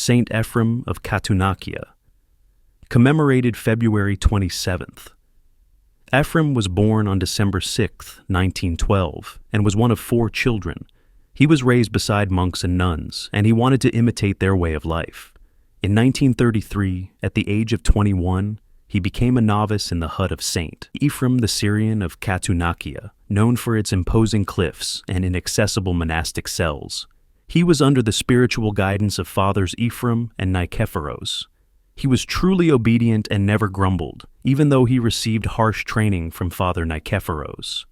Saint Ephraim of Katounakia, commemorated February 27th. Ephraim was born on December 6, 1912, and was one of 4 children. He was raised beside monks and nuns, and he wanted to imitate their way of life. In 1933, at the age of 21, he became a novice in the hut of Saint Ephraim the Syrian of Katounakia, known for its imposing cliffs and inaccessible monastic cells. He was under the spiritual guidance of Fathers Ephraim and Nikephoros. He was truly obedient and never grumbled, even though he received harsh training from Father Nikephoros.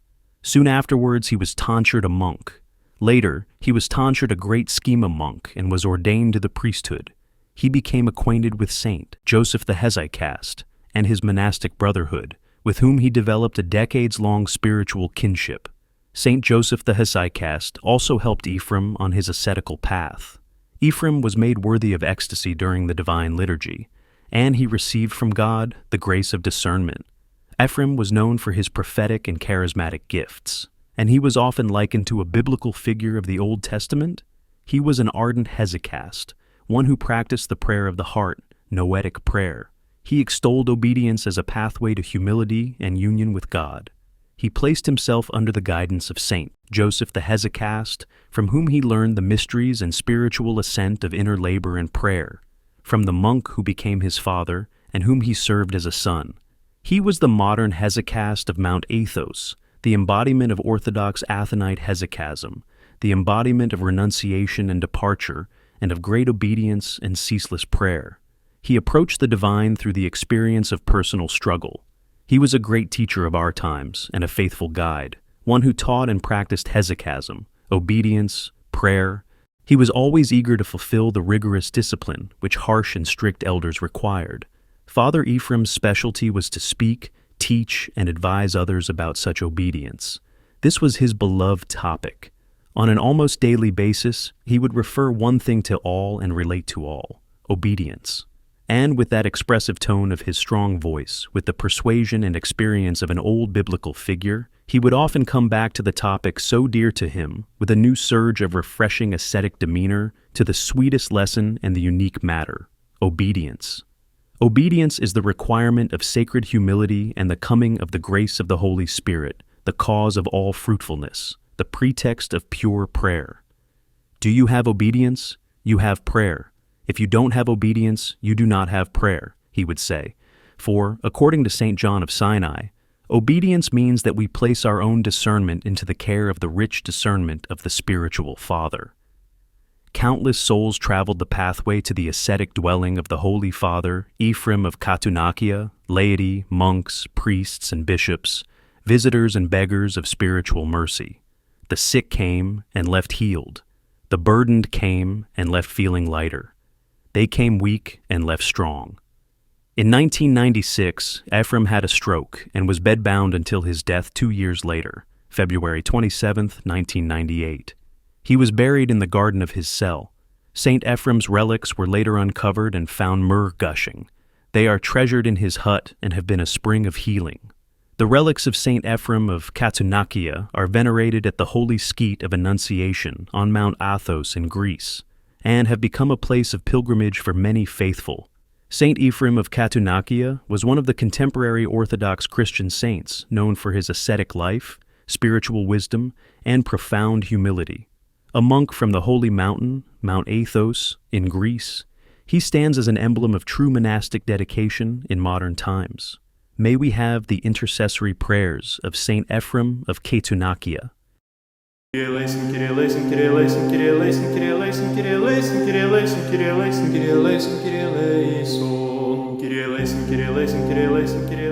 Soon afterwards, he was tonsured a monk. Later, he was tonsured a great schema monk and was ordained to the priesthood. He became acquainted with Saint Joseph the Hesychast and his monastic brotherhood, with whom he developed a decades-long spiritual kinship. Saint Joseph the Hesychast also helped Ephraim on his ascetical path. Ephraim was made worthy of ecstasy during the divine liturgy, and he received from God the grace of discernment. Ephraim was known for his prophetic and charismatic gifts, and he was often likened to a biblical figure of the Old Testament. He was an ardent hesychast, one who practiced the prayer of the heart, noetic prayer. He extolled obedience as a pathway to humility and union with God. He placed himself under the guidance of Saint Joseph the Hesychast, from whom he learned the mysteries and spiritual ascent of inner labor and prayer, from the monk who became his father and whom he served as a son. He was the modern hesychast of Mount Athos, the embodiment of Orthodox Athonite hesychasm, the embodiment of renunciation and departure, and of great obedience and ceaseless prayer. He approached the divine through the experience of personal struggle. He was a great teacher of our times and a faithful guide, one who taught and practiced hesychasm, obedience, prayer. He was always eager to fulfill the rigorous discipline which harsh and strict elders required. Father Ephraim's specialty was to speak, teach, and advise others about such obedience. This was his beloved topic. On an almost daily basis, he would refer one thing to all and relate to all: obedience. And with that expressive tone of his strong voice, with the persuasion and experience of an old biblical figure, he would often come back to the topic so dear to him with a new surge of refreshing ascetic demeanor to the sweetest lesson and the unique matter: obedience. Obedience is the requirement of sacred humility and the coming of the grace of the Holy Spirit, the cause of all fruitfulness, the pretext of pure prayer. Do you have obedience? You have prayer. If you don't have obedience, you do not have prayer, he would say. For, according to St. John of Sinai, obedience means that we place our own discernment into the care of the rich discernment of the spiritual Father. Countless souls traveled the pathway to the ascetic dwelling of the Holy Father Ephraim of Katounakia, laity, monks, priests, and bishops, visitors and beggars of spiritual mercy. The sick came and left healed. The burdened came and left feeling lighter. They came weak and left strong. In 1996, Ephraim had a stroke and was bedbound until his death 2 years later, February 27, 1998. He was buried in the garden of his cell. St. Ephraim's relics were later uncovered and found myrrh gushing. They are treasured in his hut and have been a spring of healing. The relics of St. Ephraim of Katounakia are venerated at the Holy Skete of Annunciation on Mount Athos in Greece, and have become a place of pilgrimage for many faithful. Saint Ephraim of Katounakia was one of the contemporary Orthodox Christian saints known for his ascetic life, spiritual wisdom, and profound humility. A monk from the holy mountain, Mount Athos, in Greece, he stands as an emblem of true monastic dedication in modern times. May we have the intercessory prayers of Saint Ephraim of Katounakia. Kyrie eleison, Kyrie eleison, Kyrie eleison, Kyrie eleison, Kyrie eleison, Kyrie eleison, Kyrie eleison, Kyrie eleison, Kyrie eleison, Kyrie eleison, Kyrie eleison, Kyrie eleison, Kyrie eleison, Kyrie eleison, Kyrie